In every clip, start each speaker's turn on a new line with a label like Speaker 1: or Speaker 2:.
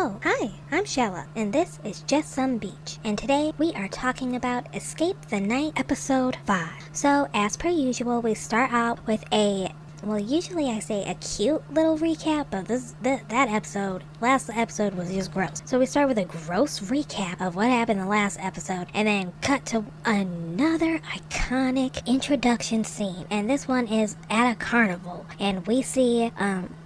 Speaker 1: Oh, hi, I'm Shella, and this is Just Some Beach. And today we are talking about Escape the Night episode 5. So, as per usual, we start out with usually I say a cute little recap, but last episode was just gross. So we start with a gross recap of what happened in the last episode, and then cut to another iconic introduction scene. And this one is at a carnival, and we see,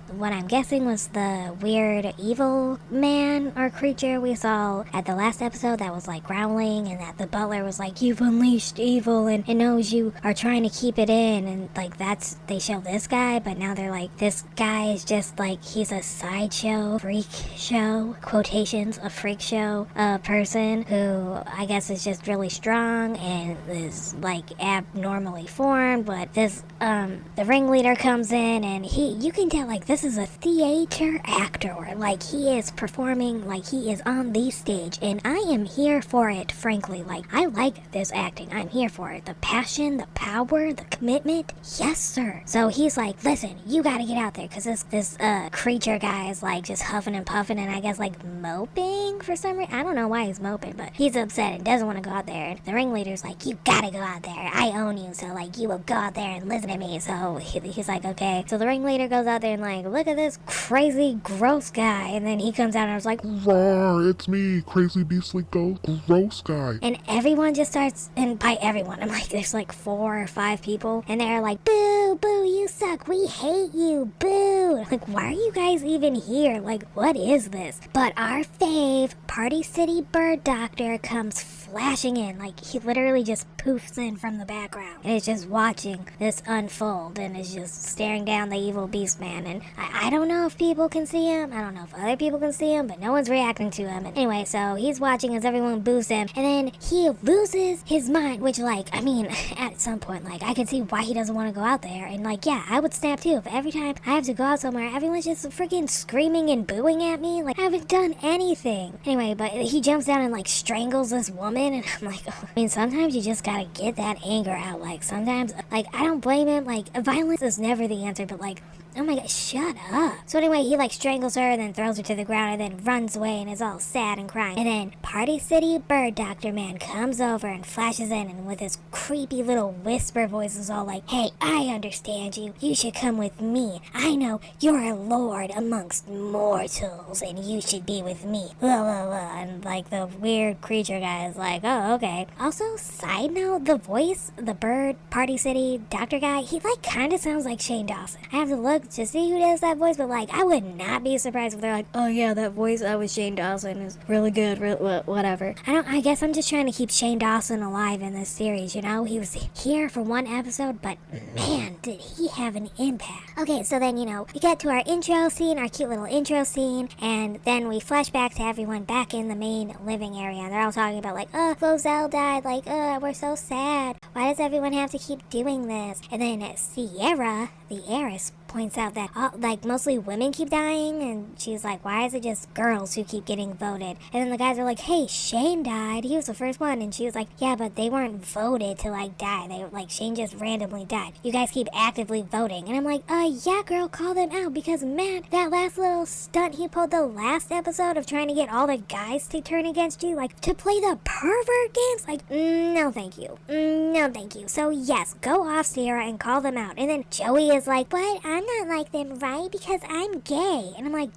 Speaker 1: what I'm guessing was the weird evil man or creature we saw at the last episode that was like growling, and that the butler was like, you've unleashed evil and it knows you are trying to keep it in, and like they show this guy, but now they're like, this guy is just like, he's a sideshow, freak show, quotations, a freak show person who I guess is just really strong and is like abnormally formed, but this the ringleader comes in, and you can tell like this is a theater actor, like he is performing like he is on the stage, and I am here for it, frankly. Like, I like this acting, I'm here for it, the passion, the power, the commitment, yes sir. So he's like, listen, you gotta get out there, because this creature guy is like just huffing and puffing, and I guess like moping for some reason. I don't know why he's moping, but he's upset and doesn't want to go out there, and the ringleader's like, you gotta go out there, I own you, so like you will go out there and listen to me. So he's like, okay. So the ringleader goes out there and like, look at this crazy gross guy, and then he comes out and I was like,
Speaker 2: Rawr, it's me, crazy beastly ghost gross guy.
Speaker 1: And everyone just starts, and by everyone I'm like, there's like 4 or 5 people, and they're like, boo, boo, you suck, we hate you, boo. Like, why are you guys even here? Like, what is this? But our fave Party City Bird Doctor comes flashing in, like he literally just poofs in from the background and is just watching this unfold, and is just staring down the evil beast man. And I don't know if people can see him, I don't know if other people can see him, but no one's reacting to him. And anyway, so he's watching as everyone boos him, and then he loses his mind, which, like, I mean, at some point, like, I can see why he doesn't want to go out there. And like, yeah, I would snap too if every time I have to go out somewhere everyone's just freaking screaming and booing at me. Like, I haven't done anything. Anyway, but he jumps down and like strangles this woman, and I'm like, oh. I mean, sometimes you just gotta get that anger out. Like, sometimes, like, I don't blame him. Like, violence is never the answer, but like, oh my god, shut up. So anyway, he like strangles her and then throws her to the ground and then runs away and is all sad and crying. And then Party City Bird Doctor Man comes over and flashes in, and with his creepy little whisper voice is all like, hey, I understand you. You should come with me. I know you're a lord amongst mortals and you should be with me. Blah, blah, blah. And like the weird creature guy is like, oh, okay. Also, side note, the voice, the bird Party City Doctor guy, he like kind of sounds like Shane Dawson. I have to look to see who does that voice, but like, I would not be surprised if they're like, oh yeah, that voice was Shane Dawson, is really good, whatever. I guess I'm just trying to keep Shane Dawson alive in this series, you know? He was here for one episode, but man, did he have an impact. Okay, so then, you know, we get to our intro scene, our cute little intro scene, and then we flash back to everyone back in the main living area, and they're all talking about like, oh, Flozell died, like, we're so sad. Why does everyone have to keep doing this? And then Sierra, the heiress, points out that like mostly women keep dying, and she's like, why is it just girls who keep getting voted? And then the guys are like, hey, Shane died, he was the first one. And she was like, yeah, but they weren't voted to like die, they like, Shane just randomly died, you guys keep actively voting. And I'm like, yeah girl, call them out, because man, that last little stunt he pulled the last episode of trying to get all the guys to turn against you, like to play the pervert games, like, no thank you, no thank you. So yes, go off Sierra and call them out. And then Joey is like, but I'm not like them, right? Because I'm gay. And I'm like,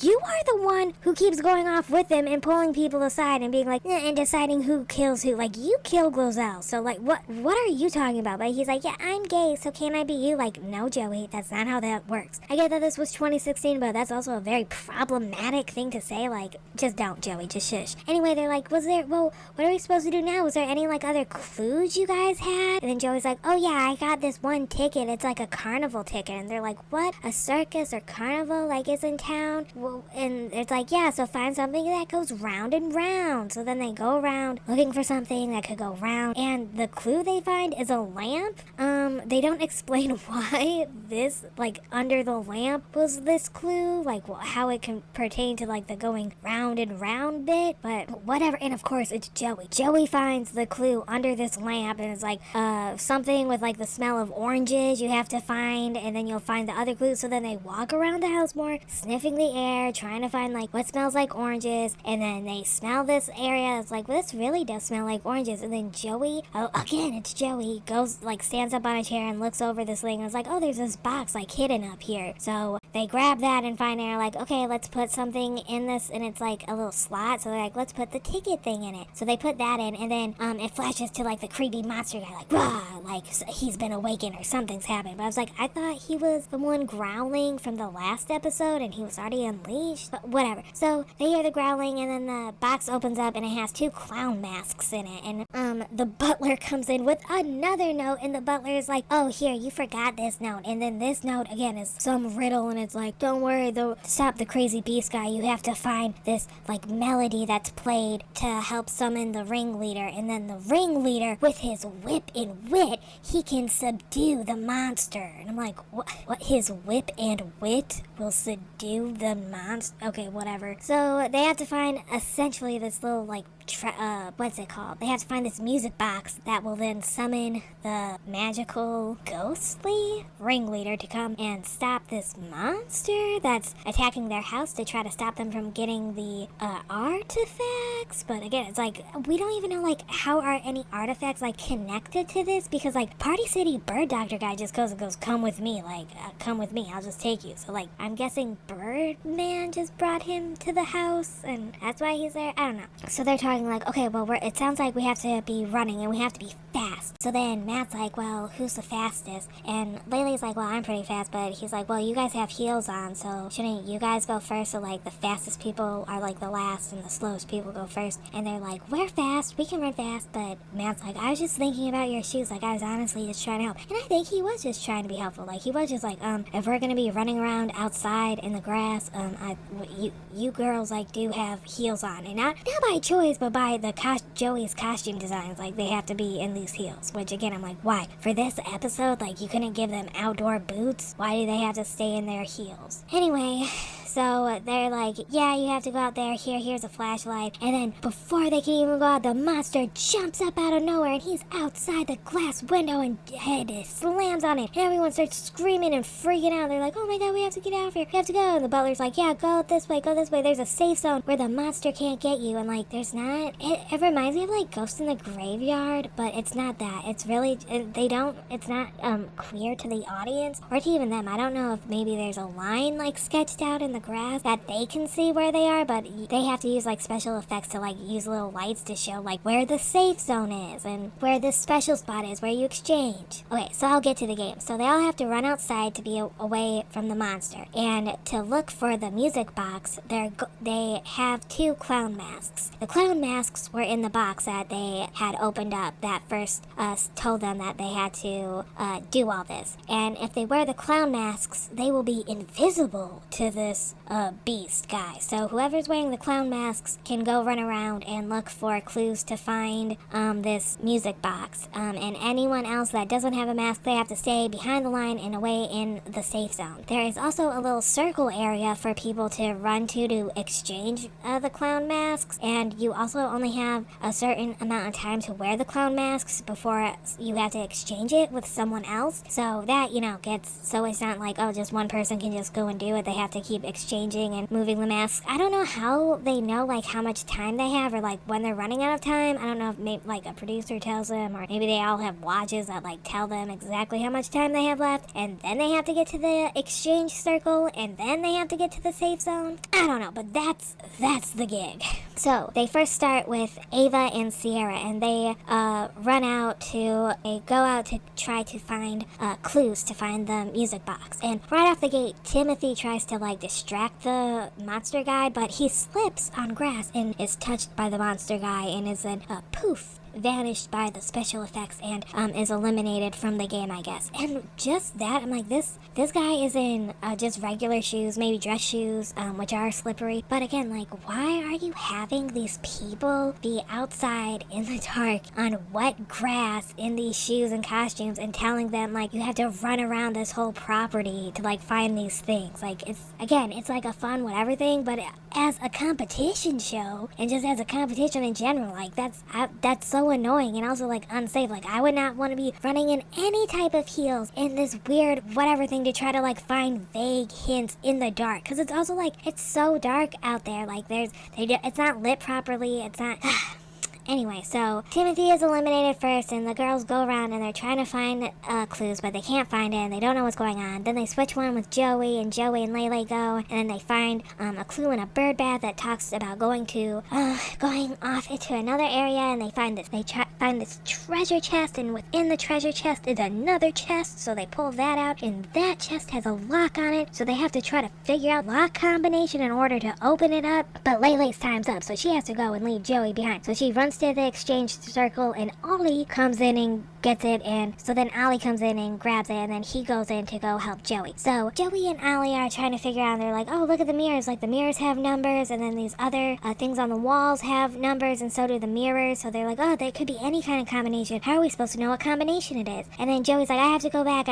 Speaker 1: you are the one who keeps going off with them and pulling people aside and being like, and deciding who kills who. Like, you kill Glozell, so like, what are you talking about? But he's like, yeah, I'm gay, so can I be you? Like, no, Joey, that's not how that works. I get that this was 2016, but that's also a very problematic thing to say. Like, just don't, Joey, just shush. Anyway, they're like, what are we supposed to do now? Was there any like other clues you guys had? And then Joey's like, oh yeah, I got this one ticket, it's like a carnival ticket. And they're like, what? A circus or carnival like is in town? Well, and it's like, yeah, so find something that goes round and round. So then they go around looking for something that could go round, and the clue they find is a lamp. they don't explain why this, like, under the lamp was this clue, like, how it can pertain to, like, the going round and round bit, but whatever. And of course, it's Joey. Joey finds the clue under this lamp, and it's like, something with, like, the smell of oranges you have to find, and then you'll find the other clue. So then they walk around the house more, sniffing the air, trying to find, like, what smells like oranges, and then they smell this area. It's like, well, this really does smell like oranges. And then Joey, oh, again, it's Joey, goes, like, stands up on a chair and looks over this thing, and it's like, oh, there's this box, like, hidden up here. So they grab that and find they're like, okay, let's put something in this, and it's like a little slot. So they're like, let's put the ticket thing in it. So they put that in, and then it flashes to, like, the creepy monster guy, like, rah, like, he's been awakened or something's happened. But I was like, I thought he was the one growling from the last episode, and he was already unleashed. But whatever. So they hear the growling, and then the box opens up, and it has 2 clown masks in it. And the butler comes in with another note, and the butler is like, oh, here, you forgot this note. And then this note again is some riddle, and it's like, don't worry, though, stop the crazy beast guy. You have to find this, like, melody that's played to help summon the ringleader, and then the ringleader, with his whip and wit, he can subdue the monster. And I'm like, what? His whip and wit will subdue the monster? Okay, whatever. So they have to find essentially this little, like, what's it called? They have to find this music box that will then summon the magical ghostly ringleader to come and stop this monster that's attacking their house, to try to stop them from getting the artifacts. But again, it's like, we don't even know, like, how are any artifacts, like, connected to this, because, like, Party City Bird Doctor guy just goes and goes, come with me, like, come with me, I'll just take you. So, like, I'm guessing Birdman just brought him to the house, and that's why he's there. I don't know. So they're talking like, okay, well, it sounds like we have to be running, and we have to be fast. So then Matt's like, well, who's the fastest? And Laylee's like, well, I'm pretty fast, but he's like, well, you guys have heels on, so shouldn't you guys go first? So, like, the fastest people are, like, the last, and the slowest people go first. And they're like, we're fast, we can run fast. But Matt's like, I was just thinking about your shoes, like, I was honestly just trying to help. And I think he was just trying to be helpful. Like, he was just like, if we're gonna be running around outside in the grass, you girls, like, do have heels on, and not by choice, but by the Joey's costume designs. Like, they have to be in these heels, which again, I'm like, why? For this episode, like, you couldn't give them outdoor boots? Why do they have to stay in their heels? Anyway, so they're like, yeah, you have to go out there. Here's a flashlight. And then before they can even go out, the monster jumps up out of nowhere, and he's outside the glass window, and head slams on it. And everyone starts screaming and freaking out. They're like, oh my god, we have to get out of here. We have to go. And the butler's like, yeah, go this way, go this way. There's a safe zone where the monster can't get you. And, like, there's not, it reminds me of, like, Ghost in the Graveyard, but it's not that. It's really, it's not clear to the audience, or to even them. I don't know if maybe there's a line, like, sketched out in the grass that they can see where they are, but they have to use, like, special effects to, like, use little lights to show, like, where the safe zone is and where this special spot is where you exchange. Okay, so I'll get to the game. So they all have to run outside to be away from the monster, and to look for the music box, they have 2 clown masks. The clown masks were in the box that they had opened up that first told them that they had to do all this. And if they wear the clown masks, they will be invisible to this beast guy. So whoever's wearing the clown masks can go run around and look for clues to find this music box. And anyone else that doesn't have a mask, they have to stay behind the line and away in the safe zone. There is also a little circle area for people to run to exchange the clown masks, and you also only have a certain amount of time to wear the clown masks before you have to exchange it with someone else. So that, so it's not like, oh, just one person can just go and do it. They have to keep exchanging and moving the masks. I don't know how they know, like, how much time they have, or, like, when they're running out of time. I don't know if maybe, like, a producer tells them, or maybe they all have watches that, like, tell them exactly how much time they have left, and then they have to get to the exchange circle, and then they have to get to the safe zone. I don't know, but that's the gig. So they first start with Ava and Sierra, and they go out to try to find clues to find the music box. And right off the gate, Timothy tries to, like, distract the monster guy, but he slips on grass and is touched by the monster guy, and is then poof vanished by the special effects and is eliminated from the game, I guess. And just that, I'm like, this guy is in just regular shoes, maybe dress shoes, which are slippery. But again, like, why are you having these people be outside in the dark on wet grass in these shoes and costumes and telling them, like, you have to run around this whole property to, like, find these things? Like, it's like a fun whatever thing, but as a competition show and just as a competition in general, like, that's so annoying and also, like, unsafe. Like, I would not want to be running in any type of heels in this weird whatever thing to try to, like, find vague hints in the dark, because it's also, like, it's so dark out there. Like, it's not lit properly. It's not Anyway, so Timothy is eliminated first, and the girls go around and they're trying to find clues, but they can't find it, and they don't know what's going on. Then they switch one with Joey and Lele go, and then they find a clue in a bird bath that talks about going off into another area, and they find this. Find this treasure chest, and within the treasure chest is another chest, so they pull that out, and that chest has a lock on it, so they have to try to figure out lock combination in order to open it up. But Lele's time's up, so she has to go and leave Joey behind. So she runs to the exchange circle, and Ollie comes in and gets it, and so then Ollie comes in and grabs it, and then he goes in to go help Joey. So Joey and Ollie are trying to figure out, and they're like, oh, look at the mirrors. Like, the mirrors have numbers, and then these other things on the walls have numbers, and so do the mirrors. So they're like, oh, there could be any kind of combination. How are we supposed to know what combination it is? And then Joey's like, I have to go back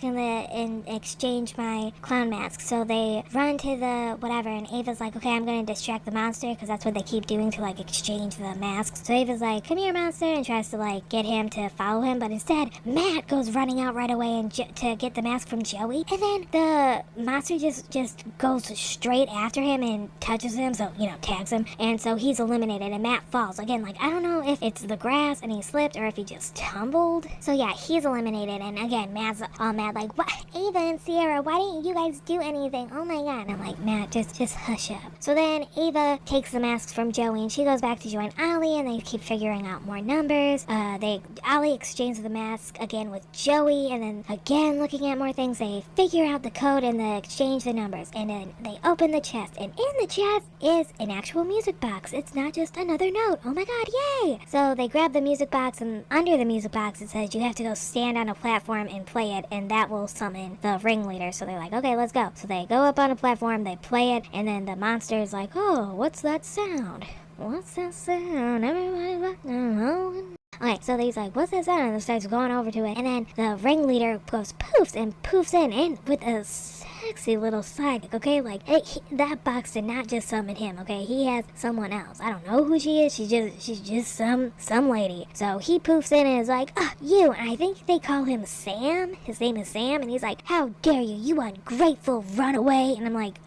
Speaker 1: and exchange my clown mask. So they run to the whatever, and Ava's like, okay, I'm gonna distract the monster, because that's what they keep doing to, like, exchange the masks. So Ava's like, come here, monster, and tries to, like, get him to follow him, but instead Matt goes running out right away and to get the mask from Joey, and then the monster just goes straight after him and touches him, so, tags him, and so he's eliminated, and Matt falls again. Like, I don't know if it's the grass and he slipped or if he just tumbled. So yeah, he's eliminated, and again, Matt's all mad, like, what, Ava and Sierra, why didn't you guys do anything? Oh my god. And I'm like, Matt, just hush up. So then Ava takes the masks from Joey, and she goes back to join Ollie, and they keep figuring out more numbers. Ollie exchanges the mask again with Joey, and then again looking at more things, they figure out the code and they exchange the numbers, and then they open the chest, and in the chest is an actual music box. It's not just another note. Oh my god, yay! So they grab the music box, and under the music box it says you have to go stand on a platform and play it, and that will summon the ringleader. So they're like, okay, let's go. So they go up on a platform, they play it, and then the monster is like, oh, what's that sound? What's that sound? Everybody fucking home. Okay, so he's like, what's that sound? And starts going over to it, and then the ringleader goes poofs and poofs in, and with a sexy little sidekick, okay? Like, that box did not just summon him, okay? He has someone else. I don't know who she is. She's just some lady. So he poofs in and is like, you. And I think they call him Sam. His name is Sam, and he's like, how dare you, you ungrateful runaway. And I'm like,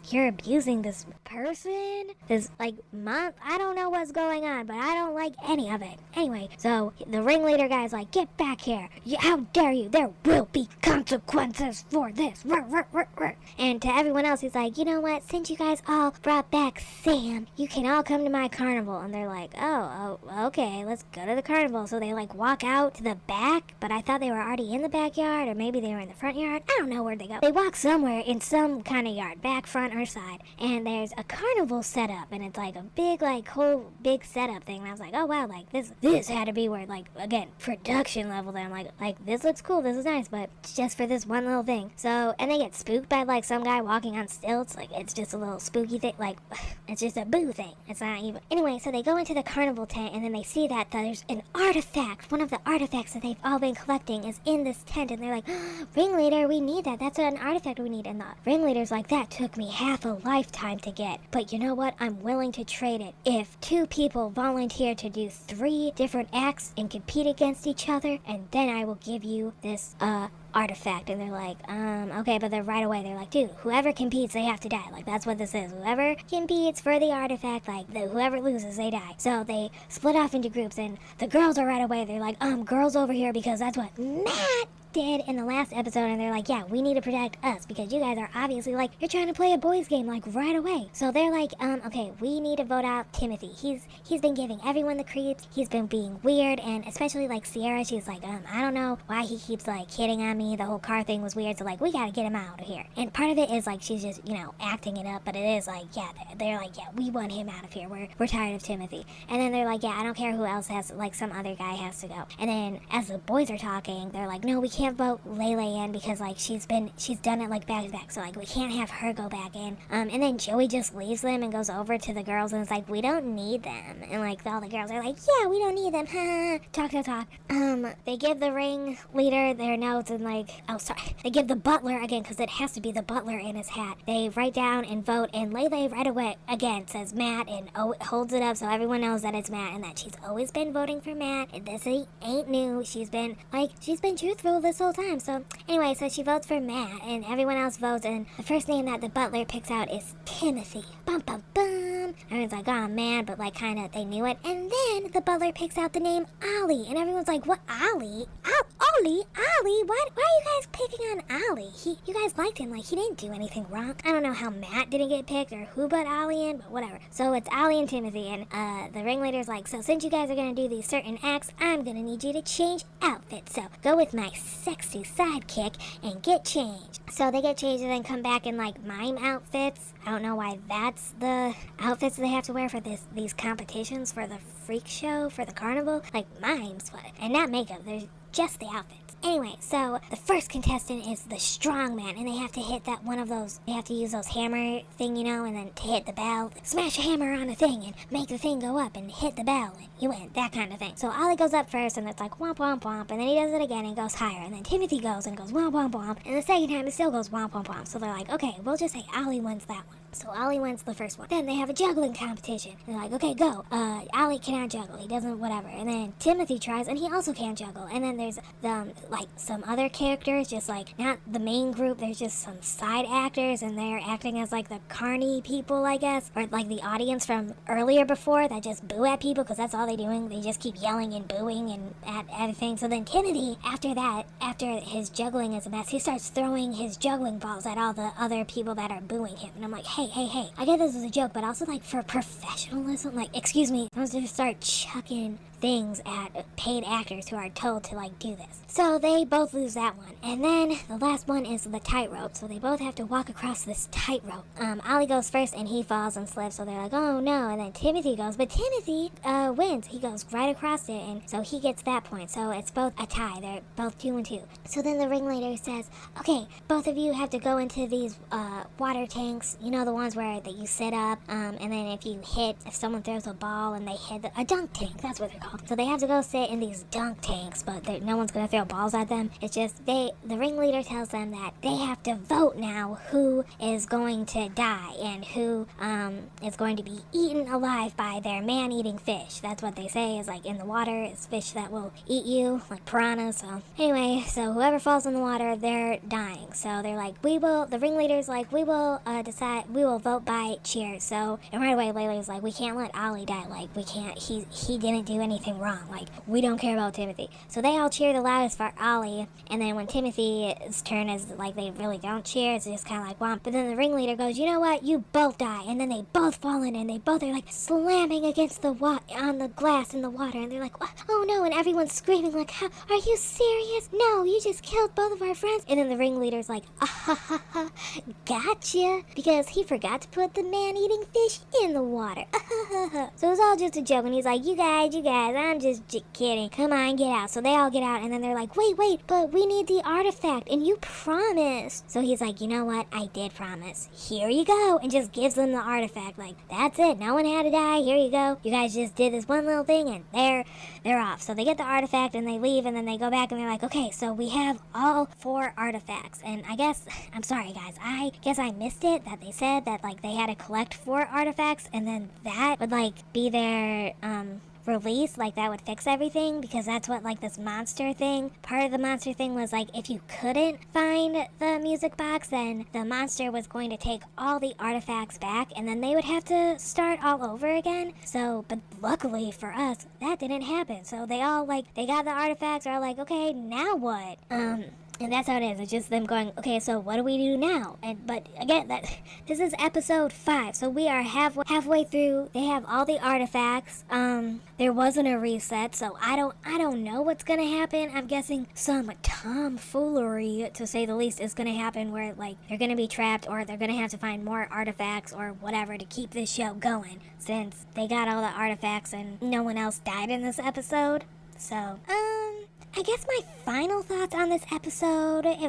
Speaker 1: you're abusing this person? This, like, I don't know what's going on, but I don't like any of it. Anyway, so the ringleader guy's like, get back here. How dare you? There will be consequences for this. And to everyone else, he's like, you know what? Since you guys all brought back Sam, you can all come to my carnival. And they're like, oh, okay, let's go to the carnival. So they, like, walk out to the back, but I thought they were already in the backyard, or maybe they were in the front yard. I don't know where they go. They walk somewhere in some kind of yard, back, front, or side, and there's a carnival set up, and it's like a big, like, whole big setup thing. And I was like, oh wow, like, this had to be where, like, again, production level. Then I'm like, this looks cool, this is nice, but just for this one little thing. So, and they get spooked by, like, some guy walking on stilts. Like, it's just a little spooky thing. Like, it's just a boo thing. It's not even. Anyway, so they go into the carnival tent, and then they see that there's an artifact. One of the artifacts that they've all been collecting is in this tent, and they're like, ringleader, we need that. That's an artifact we need. And the ringleader's like, that took me half a lifetime to get, but you know what? I'm willing to trade it if 2 people volunteer to do 3 different acts and compete against each other, and then I will give you this artifact. And they're like, okay, but then right away they're like, dude, whoever competes, they have to die. Like, that's what this is. Whoever competes for the artifact, like, whoever loses, they die. So they split off into groups, and the girls are right away, they're like, girls over here, because that's what Matt did in the last episode, and they're like, yeah, we need to protect us because you guys are obviously like, you're trying to play a boys game like right away. So they're like, okay, we need to vote out Timothy. He's been giving everyone the creeps. He's been being weird, and especially like Sierra, she's like, I don't know why he keeps like hitting on me. The whole car thing was weird, so like we gotta get him out of here. And part of it is like she's just, acting it up, but it is like, yeah, they're like, yeah, we want him out of here. We're tired of Timothy. And then they're like, yeah, I don't care who else has, like some other guy has to go. And then as the boys are talking, they're like, no, we can't vote Lele in because like she's done it like back to back, so like we can't have her go back in. And then Joey just leaves them and goes over to the girls and it's like, we don't need them. And like all the girls are like, yeah, we don't need them. Talk. They give the ring leader their notes and like, oh sorry, they give the butler again because it has to be the butler in his hat. They write down and vote, and Lele right away again says Matt and holds it up so everyone knows that it's Matt and that she's always been voting for Matt. And this ain't new. She's been truthful this whole time. So anyway, so she votes for Matt and everyone else votes, and the first name that the butler picks out is Timothy. Bum bum bum. Everyone's like, oh man, but like kinda they knew it. And then the butler picks out the name Ollie, and everyone's like, what, Ollie? Ollie? Why are you guys picking on Ollie? You guys liked him, like he didn't do anything wrong. I don't know how Matt didn't get picked or who put Ollie in, but whatever. So it's Ollie and Timothy, and the ringleader's like, so since you guys are gonna do these certain acts, I'm gonna need you to change outfits. So go with my sexy sidekick and get changed. So they get changed and then come back in like mime outfits. I don't know why that's the outfits they have to wear for these competitions, for the freak show, for the carnival. Like mimes, and not makeup. There's just the outfits. Anyway, so the first contestant is the strong man, and they have to hit that one of those, they have to use those hammer thing, and then to hit the bell, smash a hammer on a thing and make the thing go up and hit the bell and you win, that kind of thing. So Ollie goes up first and it's like womp womp womp, and then he does it again and goes higher, and then Timothy goes and goes womp womp womp, and the second time it still goes womp womp womp. So they're like, okay, we'll just say Ollie wins that one. So Ollie wins the first one. Then they have a juggling competition. They're like, okay, go. Ollie cannot juggle. He doesn't, whatever. And then Timothy tries, and he also can't juggle. And then there's like some other characters, just like not the main group. There's just some side actors, and they're acting as like the carny people, I guess, or like the audience from earlier before that just boo at people because that's all they're doing. They just keep yelling and booing and at everything. So then Timothy, after his juggling is a mess, he starts throwing his juggling balls at all the other people that are booing him. And I'm like, hey, I get this is a joke, but also like for professionalism, like, excuse me, I'm supposed to start chucking things at paid actors who are told to like do this. So they both lose that one. And then the last one is the tightrope. So they both have to walk across this tightrope. Ollie goes first and he falls and slips, so they're like, oh no. And then Timothy goes, but Timothy wins. He goes right across it, and so he gets that point. So it's both a tie. They're both 2 and 2. So then the ringleader says, okay, both of you have to go into these water tanks, the ones where that you sit up, and then if someone throws a ball and they hit a dunk tank, that's what they're called. So they have to go sit in these dunk tanks, but no one's gonna throw balls at them. It's just the ringleader tells them that they have to vote now who is going to die and who is going to be eaten alive by their man-eating fish. That's what they say is like in the water is fish that will eat you, like piranhas. So anyway, so whoever falls in the water, they're dying. So they're like, the ringleader's like, we will vote by cheers. So, and right away Layla's like, we can't let Ollie die. Like, we can't, he didn't do anything wrong. Like, we don't care about Timothy. So they all cheer the loudest for Ollie, and then when Timothy's turn is like, they really don't cheer. It's just kind of like, womp. But then the ringleader goes, you know what? You both die. And then they both fall in, and they both are like slamming against on the glass in the water, and they're like, what? Oh no, and everyone's screaming like, how, are you serious? No, you just killed both of our friends. And then the ringleader's like, ah ha ha ha, gotcha, because he forgot to put the man-eating fish in the water. So it was all just a joke, and he's like, you guys, I'm just kidding. Come on, get out. So they all get out, and then they're like, wait, but we need the artifact, and you promised. So he's like, you know what? I did promise. Here you go, and just gives them the artifact. Like, that's it. No one had to die. Here you go. You guys just did this one little thing, and they're off. So they get the artifact, and they leave, and then they go back, and they're like, okay, so we have all 4 artifacts. And I'm sorry, guys. I guess I missed it, that they said that, like, they had to collect 4 artifacts, and then that would, like, be their, release, like that would fix everything, because that's what like this monster thing, part of the monster thing was like, if you couldn't find the music box, then the monster was going to take all the artifacts back, and then they would have to start all over again. So, but luckily for us, that didn't happen. So they all like, they got the artifacts, are like, okay, now what? And that's how it is. It's just them going, okay, so what do we do now? But again, this is episode 5, so we are halfway through. They have all the artifacts. There wasn't a reset, so I don't know what's gonna happen. I'm guessing some tomfoolery, to say the least, is gonna happen where like they're gonna be trapped, or they're gonna have to find more artifacts or whatever to keep this show going, since they got all the artifacts and no one else died in this episode. So, I guess my final thoughts on this episode, it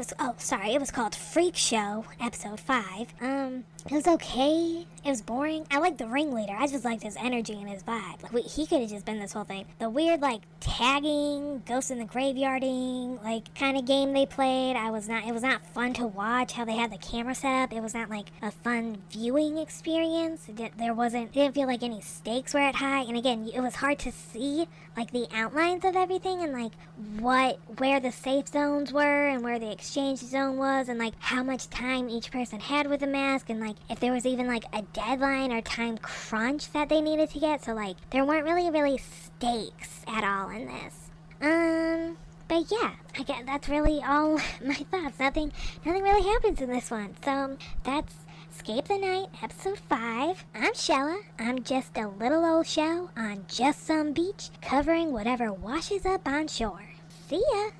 Speaker 1: was called Freak Show, episode 5. It was okay. It was boring. I liked the ringleader. I just liked his energy and his vibe. Like, he could have just been this whole thing. The weird, like, tagging, ghost in the graveyarding, like, kind of game they played, it was not fun to watch how they had the camera set up. It was not, like, a fun viewing experience. It didn't feel like any stakes were at high. And again, it was hard to see, like, the outlines of everything and, like, where the safe zones were and where the exchange zone was and, like, how much time each person had with the mask and, like, if there was even, like, a deadline or time crunch that they needed to get. So, like, there weren't really stakes at all in this. But yeah, I guess that's really all my thoughts. Nothing really happens in this one. So, that's Escape the Night, episode 5. I'm Shella. I'm just a little old show on just some beach, covering whatever washes up on shore. See ya!